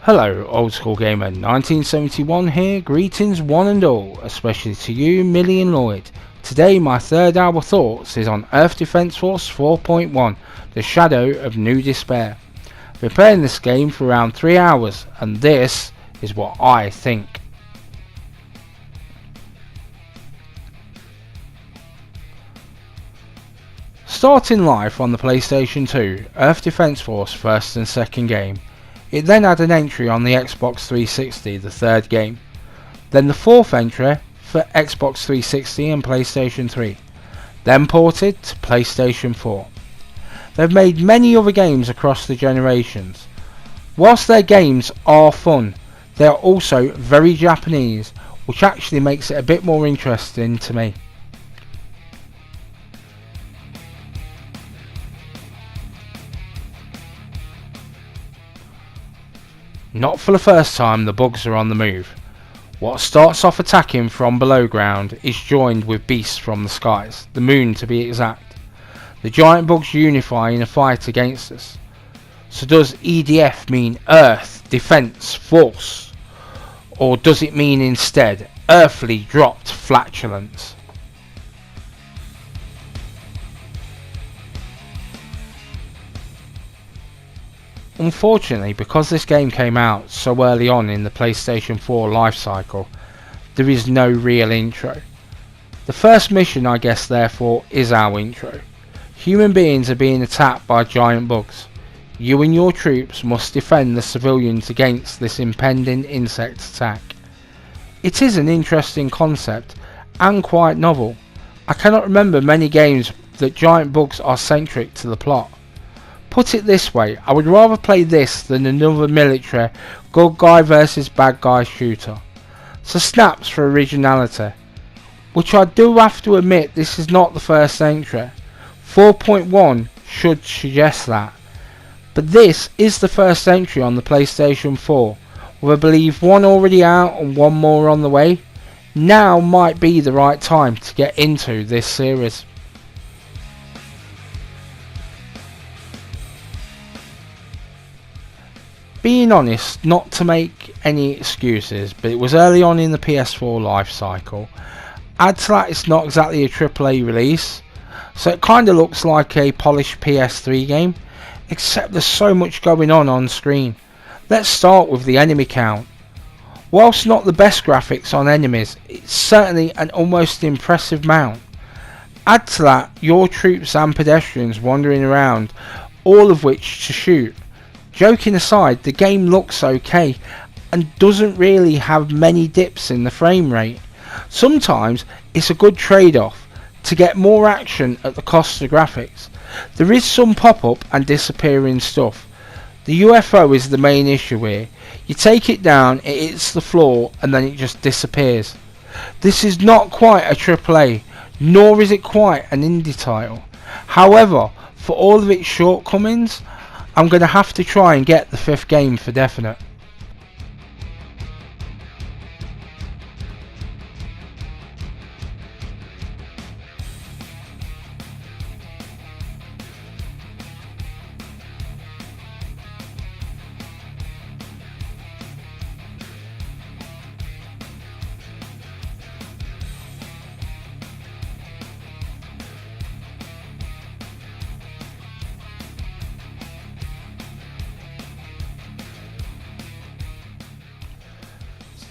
Hello, old school gamer 1971 here. Greetings one and all, especially to you, Millie and Lloyd. Today my third hour thoughts is on Earth Defense Force 4.1, The Shadow of New Despair. I've been playing this game for around 3 hours, and this is what I think. Starting life on the PlayStation 2, Earth Defense Force first and second game. It then had an entry on the Xbox 360, the third game. Then the fourth entry for Xbox 360 and PlayStation 3. Then ported to PlayStation 4. They've made many other games across the generations. Whilst their games are fun, they are also very Japanese, which actually makes it a bit more interesting to me. Not for the first time the bugs are on the move. What starts off attacking from below ground is joined with beasts from the skies, the moon to be exact. The giant bugs unify in a fight against us. So does EDF mean Earth Defense Force? Or does it mean instead earthly dropped flatulence? Unfortunately, because this game came out so early on in the PlayStation 4 life cycle, there is no real intro. The first mission, I guess, therefore, is our intro. Human beings are being attacked by giant bugs. You and your troops must defend the civilians against this impending insect attack. It is an interesting concept and quite novel. I cannot remember many games that giant bugs are centric to the plot. Put it this way, I would rather play this than another military good guy versus bad guy shooter. So snaps for originality. Which I do have to admit this is not the first entry. 4.1 should suggest that. But this is the first entry on the PlayStation 4, with I believe one already out and one more on the way. Now might be the right time to get into this series. Being honest, not to make any excuses, but it was early on in the PS4 life cycle. Add to that it's not exactly a AAA release, so it kinda looks like a polished PS3 game, except there's so much going on screen. Let's start with the enemy count. Whilst not the best graphics on enemies, it's certainly an almost impressive mount. Add to that your troops and pedestrians wandering around, all of which to shoot. Joking aside, the game looks okay and doesn't really have many dips in the frame rate. Sometimes it's a good trade-off to get more action at the cost of graphics. There is some pop-up and disappearing stuff. The UFO is the main issue here. You take it down, it hits the floor and then it just disappears. This is not quite a AAA, nor is it quite an indie title. However, for all of its shortcomings, I'm going to have to try and get the fifth game for definite.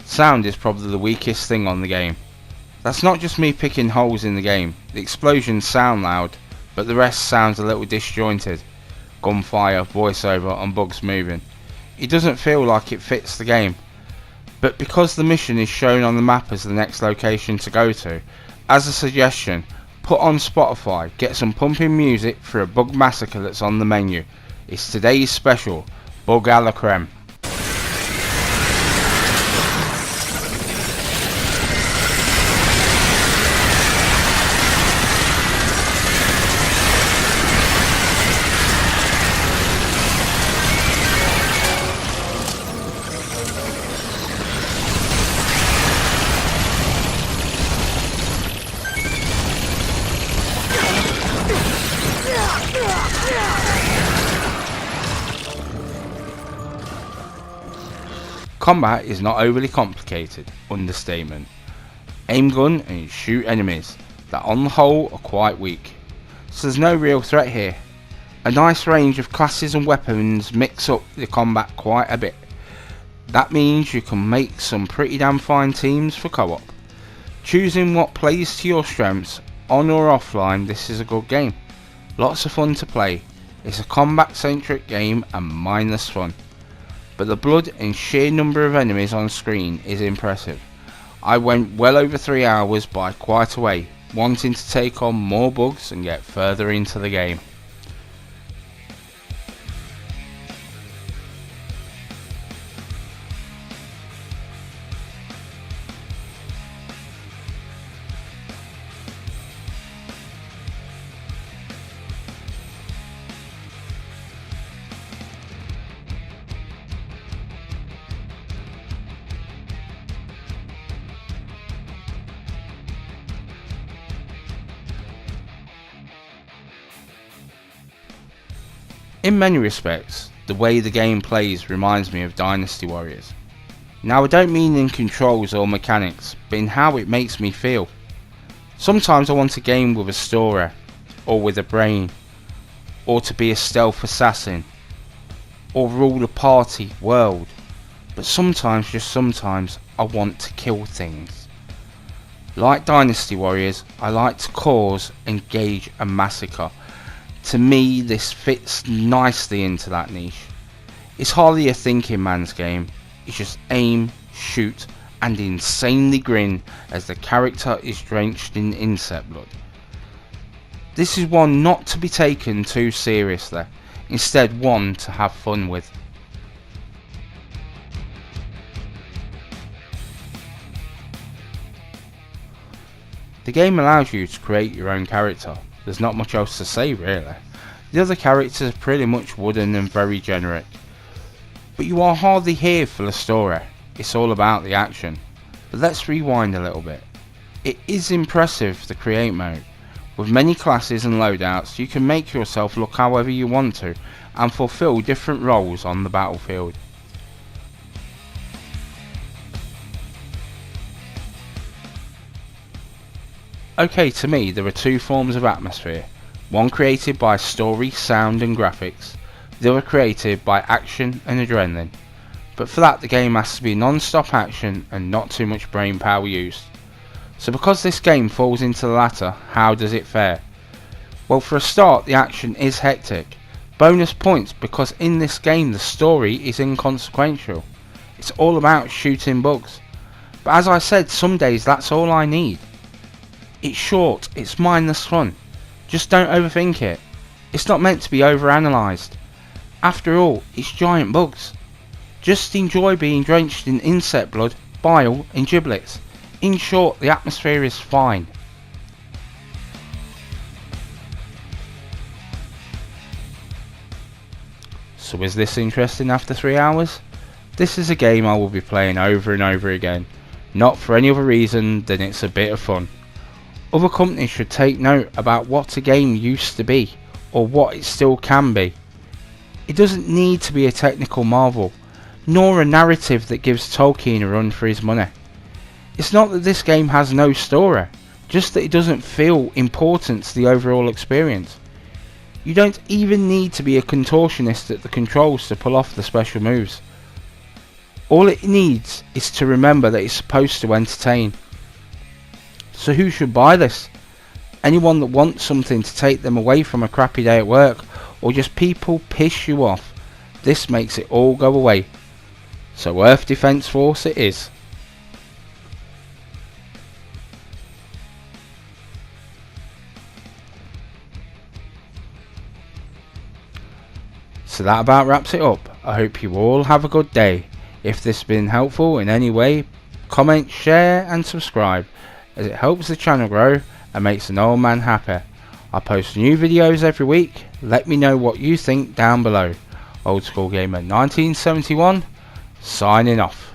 Sound is probably the weakest thing on the game. That's not just me picking holes in the game. The explosions sound loud, but the rest sounds a little disjointed. Gunfire, voiceover and bugs moving. It doesn't feel like it fits the game. But because the mission is shown on the map as the next location to go to, as a suggestion, put on Spotify, get some pumping music for a bug massacre that's on the menu. It's today's special, Bug a la Creme. Combat is not overly complicated, understatement. Aim gun and shoot enemies that on the whole are quite weak, so there's no real threat here. A nice range of classes and weapons mix up the combat quite a bit. That means you can make some pretty damn fine teams for co-op. Choosing what plays to your strengths, on or offline, this is a good game. Lots of fun to play. It's a combat centric game and mindless fun. But the blood and sheer number of enemies on screen is impressive. I went well over 3 hours by quite a way, wanting to take on more bugs and get further into the game. In many respects, the way the game plays reminds me of Dynasty Warriors. Now I don't mean in controls or mechanics, but in how it makes me feel. Sometimes I want a game with a story, or with a brain, or to be a stealth assassin, or rule a party world, but sometimes, just sometimes, I want to kill things. Like Dynasty Warriors, I like to cause, engage and massacre. To me, this fits nicely into that niche. It's hardly a thinking man's game, it's just aim, shoot and insanely grin as the character is drenched in insect blood. This is one not to be taken too seriously, instead one to have fun with. The game allows you to create your own character. There's not much else to say really. The other characters are pretty much wooden and very generic. But you are hardly here for the story, it's all about the action. But let's rewind a little bit. It is impressive, the create mode. With many classes and loadouts, you can make yourself look however you want to and fulfill different roles on the battlefield. Okay, to me there are two forms of atmosphere, one created by story, sound and graphics, the other created by action and adrenaline. But for that the game has to be non-stop action and not too much brain power used. So because this game falls into the latter, how does it fare? Well, for a start the action is hectic. Bonus points because in this game the story is inconsequential. It's all about shooting bugs. But as I said, some days that's all I need. It's short, it's mindless fun. Just don't overthink it. It's not meant to be overanalyzed. After all, it's giant bugs. Just enjoy being drenched in insect blood, bile and giblets. In short, the atmosphere is fine. So is this interesting after 3 hours? This is a game I will be playing over and over again. Not for any other reason than it's a bit of fun. Other companies should take note about what a game used to be, or what it still can be. It doesn't need to be a technical marvel, nor a narrative that gives Tolkien a run for his money. It's not that this game has no story, just that it doesn't feel important to the overall experience. You don't even need to be a contortionist at the controls to pull off the special moves. All it needs is to remember that it's supposed to entertain. So who should buy this? Anyone that wants something to take them away from a crappy day at work, or just people piss you off. This makes it all go away. So Earth Defense Force it is. So that about wraps it up. I hope you all have a good day. If this has been helpful in any way, comment, share and subscribe, as it helps the channel grow and makes an old man happy. I post new videos every week. Let me know what you think down below. Old School Gamer 1971 signing off.